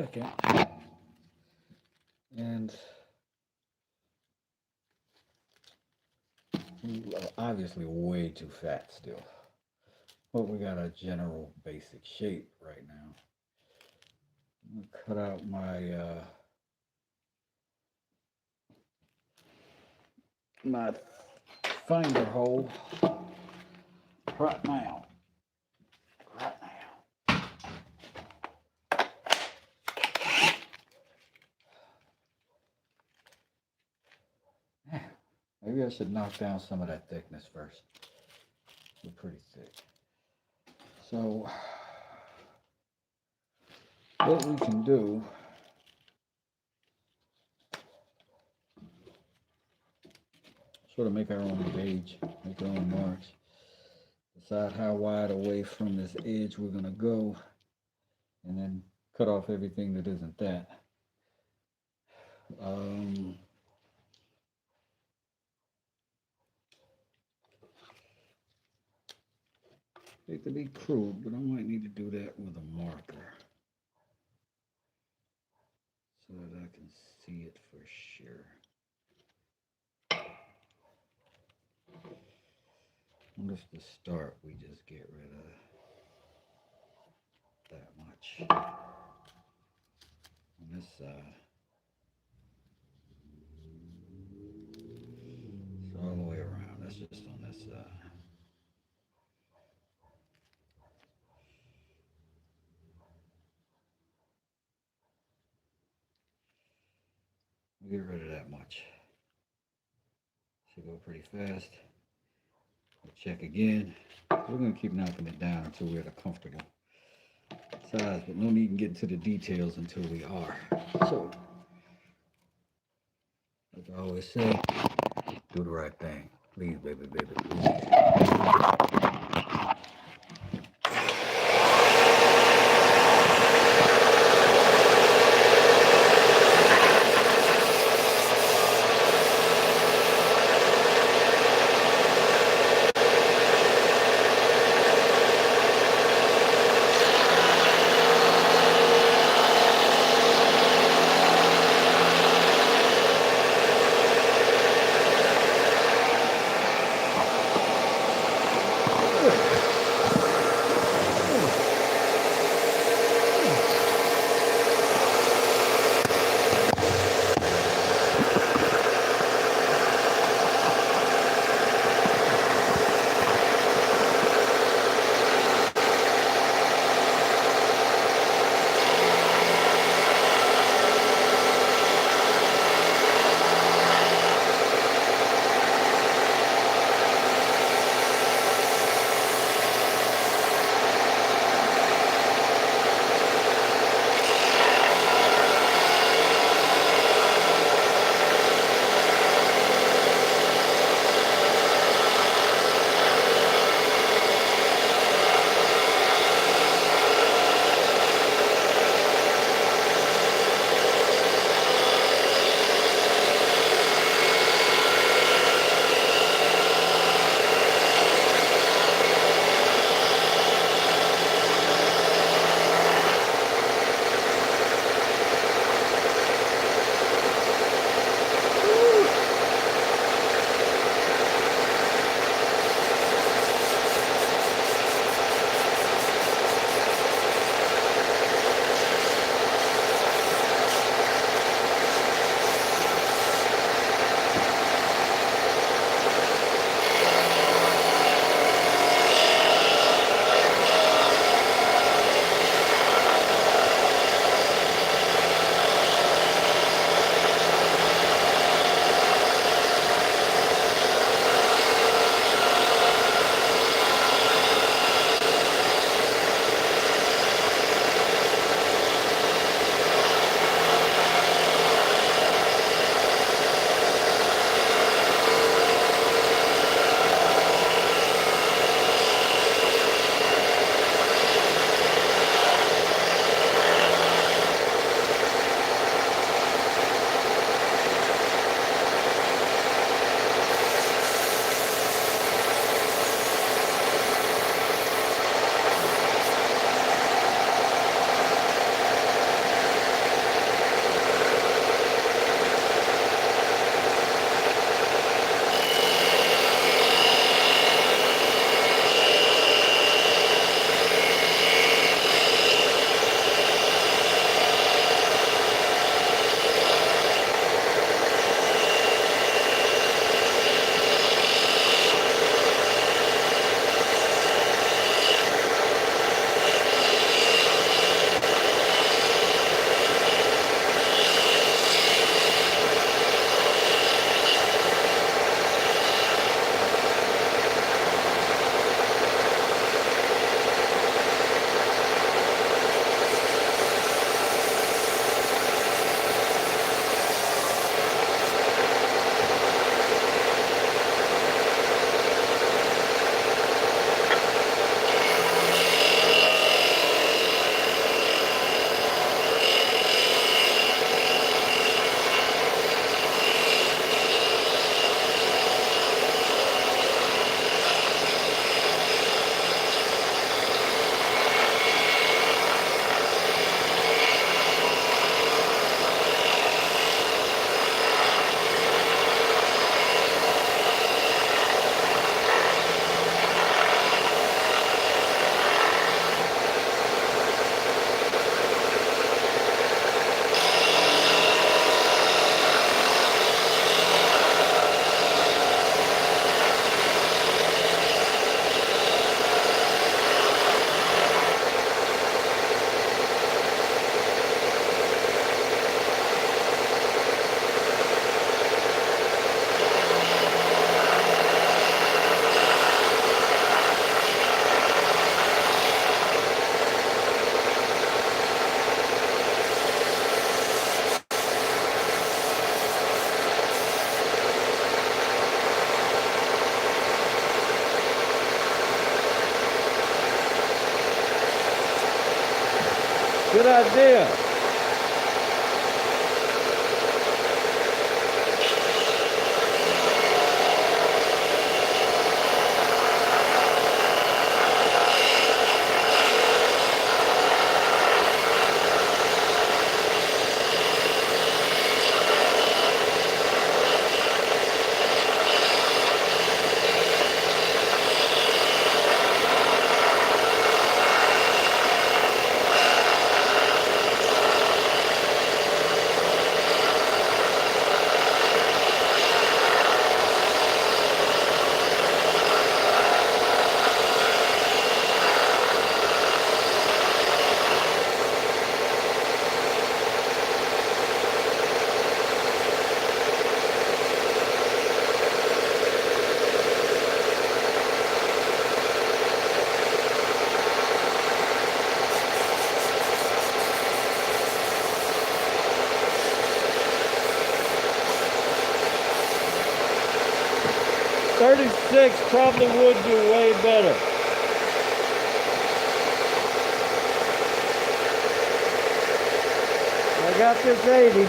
second. And obviously way too fat still. But we got a general basic shape right now. I'm gonna cut out my finder hole right now. Maybe I should knock down some of that thickness first. They're pretty thick. So what we can do sort of make our own gauge, make our own marks. Decide how wide away from this edge we're gonna go, and then cut off everything that isn't that. Hate to be crude, but I might need to do that with a marker so that I can see it for sure. What if to start we just get rid of that much on this side? It's all the way around. That's just on this side. We'll get rid of that much. Should go pretty fast. We'll check again. We're going to keep knocking it down until we're at a comfortable size, but no need to get into the details until we are. So, like I always say, do the right thing. Please, baby, baby, please. Good idea. .36 probably would do way better. I got this 80.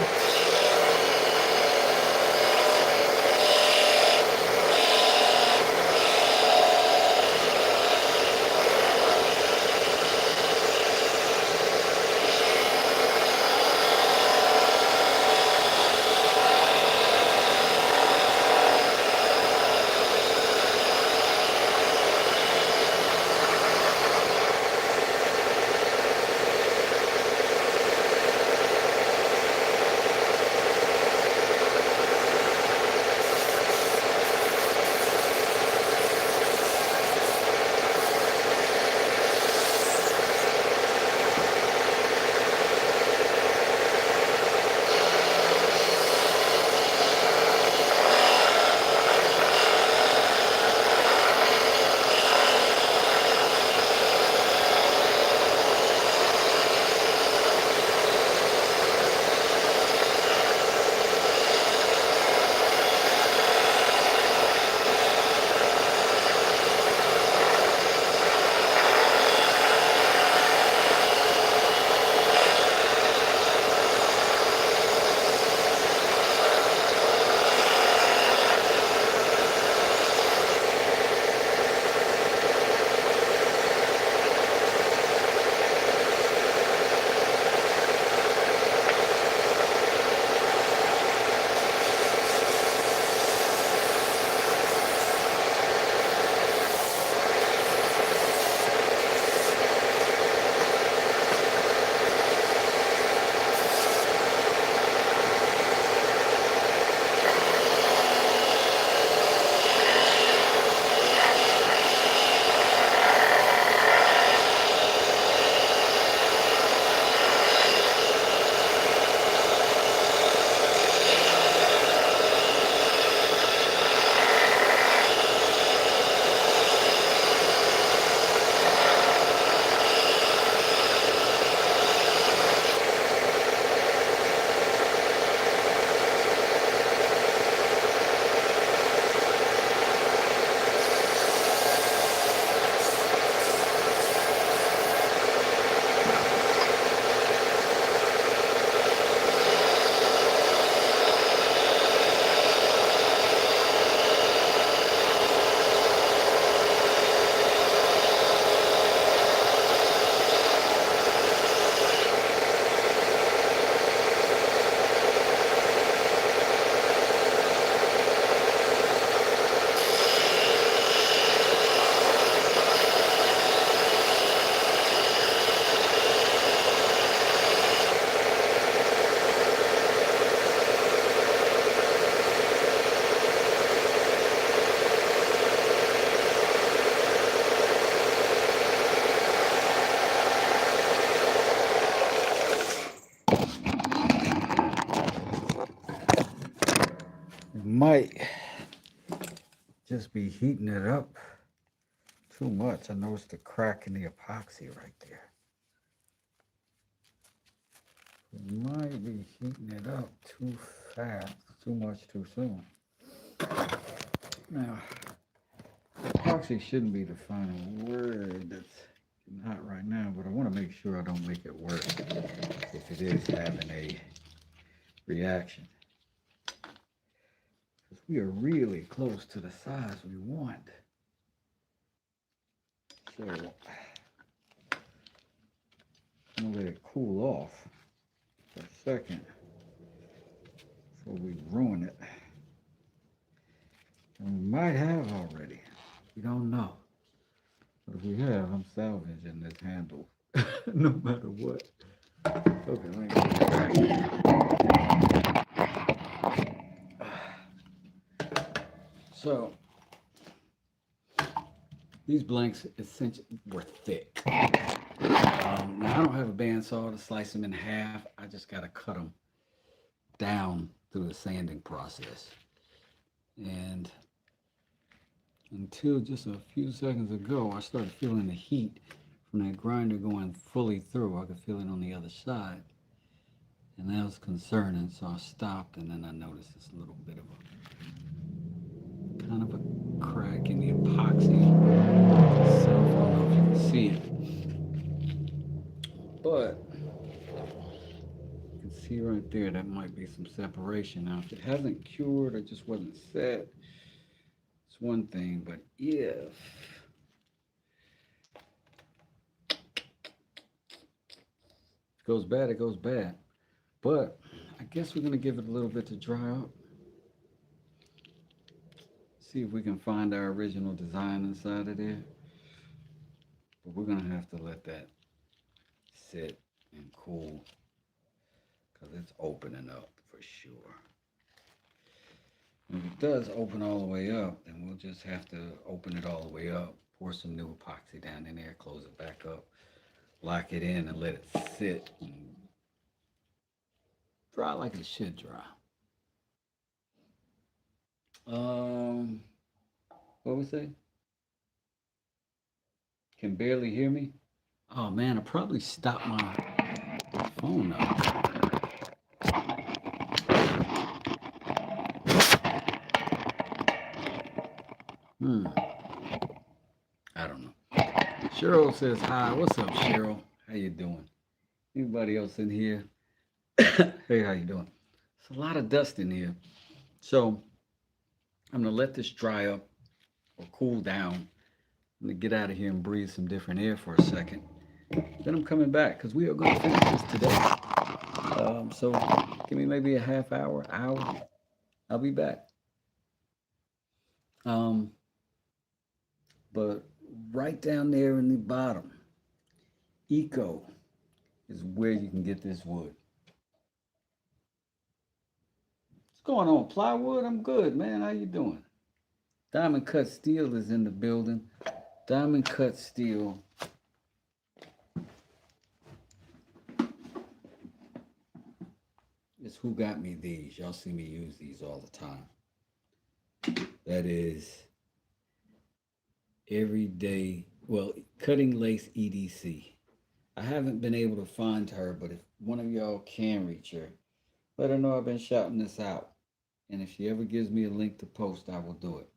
Might just be heating it up too much. I noticed a crack in the epoxy right there. Might be heating it up too fast, too much too soon. Now, epoxy shouldn't be the final word. That's not right now, but I want to make sure I don't make it work if it is having a reaction. Because we are really close to the size we want. So I'm gonna let it cool off for a second before we ruin it. And we might have already. We don't know. But if we have, I'm salvaging this handle no matter what. Okay, let me get it back. So these blanks essentially were thick. Now I don't have a bandsaw to slice them in half. I just got to cut them down through the sanding process. And until just a few seconds ago, I started feeling the heat from that grinder going fully through. I could feel it on the other side. And that was concerning, so I stopped, and then I noticed this little bit of a kind of a crack in the epoxy itself. I don't know if you can see it. But you can see right there, that might be some separation. Now, if it hasn't cured or just wasn't set, it's one thing, but if it goes bad, it goes bad. But I guess we're going to give it a little bit to dry up. See if we can find our original design inside of there. But we're going to have to let that sit and cool, because it's opening up for sure. If it does open all the way up, then we'll just have to open it all the way up, pour some new epoxy down in there, close it back up, lock it in, and let it sit and dry like it should dry. What was that? Can barely hear me? Oh man, I probably stopped my phone up. I don't know. Cheryl says hi. What's up, Cheryl? How you doing? Anybody else in here? Hey, how you doing? It's a lot of dust in here. So I'm gonna let this dry up or cool down. I'm gonna get out of here and breathe some different air for a second. Then I'm coming back because we are gonna finish this today. So give me maybe a half hour. I'll be back. But right down there in the bottom, Eco is where you can get this wood. What's going on, Plywood? I'm good, man. How you doing? Diamond Cut Steel is in the building. Diamond Cut Steel. It's who got me these. Y'all see me use these all the time. That is everyday, well, cutting lace EDC. I haven't been able to find her, but if one of y'all can reach her, let her know I've been shouting this out. And if she ever gives me a link to post, I will do it.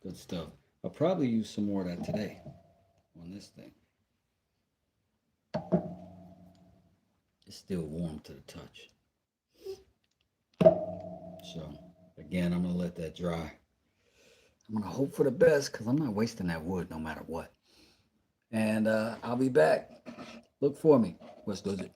Good stuff. I'll probably use some more of that today on this thing. It's still warm to the touch. So, again, I'm going to let that dry. I'm going to hope for the best because I'm not wasting that wood no matter what. And I'll be back. Look for me. West does it.